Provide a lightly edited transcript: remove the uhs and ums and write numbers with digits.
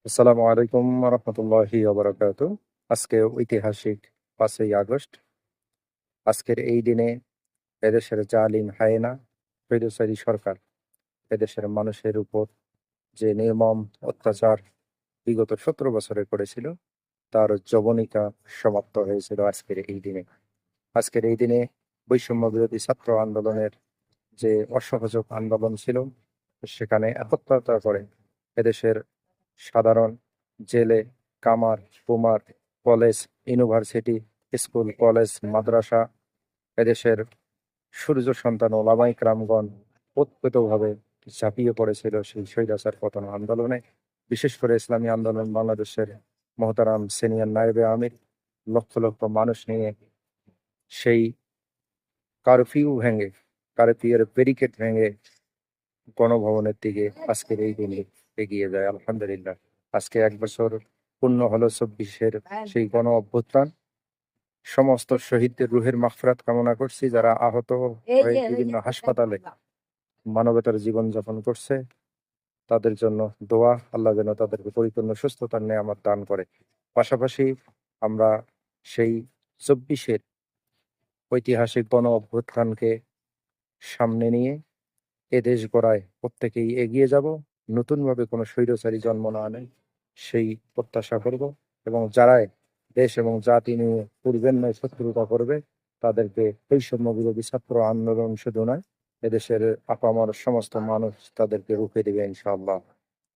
আসসালামু আলাইকুম রহমতুল্লাহি ওবরাকাতু। আজকে ঐতিহাসিক 5ই আগস্ট। আজকের এই দিনে এদেশের জালিম হায়েনা স্বৈরাচারী সরকার এদেশের মানুষের উপর যে নির্মম অত্যাচার বিগত 17 বছরে করেছিল, তার যবনিকা সমাপ্ত হয়েছিল আজকের এই দিনে। আজকের এই দিনে বৈষম্য বিরোধী ছাত্র আন্দোলনের যে অসহযোগ আন্দোলন ছিল, সেখানে একত্রতা করে এদেশের সাধারণ জেলে, কামার, কুমার, কলেজ, ইউনিভার্সিটি, স্কুল, কলেজ, মাদ্রাসা, এদেশের সূর্য সন্তান ওলামাই কেরামগণ ওতপ্রোতভাবে ঝাঁপিয়ে পড়েছিল সেই স্বৈরাচার পতন আন্দোলনে। বিশেষ করে ইসলামী আন্দোলন বাংলাদেশের মহতারাম সিনিয়র নায়েবে আমির লক্ষ লক্ষ মানুষ নিয়ে সেই কারফিউর ব্যারিকেড ভেঙে গণভবনের দিকে আজকের এই দিনে এগিয়ে যায়। আলহামদুলিল্লাহ, আজকে 1 বছর পূর্ণ হলো 24-এর সেই গণ অভ্যুত্থান। সমস্ত শহীদদের রুহের মাগফিরাত কামনা করছি। যারা আহত হয়ে বিভিন্ন হাসপাতালে মানবতার জীবন যাপন করছে, তাদের জন্য দোয়া, আল্লাহ যেন তাদেরকে পরিপূর্ণ সুস্থতার নেয়ামত দান করে। পাশাপাশি আমরা সেই 24-এর ঐতিহাসিক গণ অভ্যুত্থানকে সামনে নিয়ে এদেশ গড়ায় প্রত্যেকেই এগিয়ে যাব, নতুনভাবে কোনো স্বৈরাচারী জন্ম না নেয় সেই প্রত্যাশা করব। এবং যারাই দেশ এবং জাতি নিয়ে পূর্বের নয় শত্রুতা করবে, তাদেরকে বৈষম্য বিরোধী ছাত্র আন্দোলন শুধু নয়, এদেশের আপামর সমস্ত মানুষ তাদেরকে রুখে দেবে ইনশাআল্লাহ।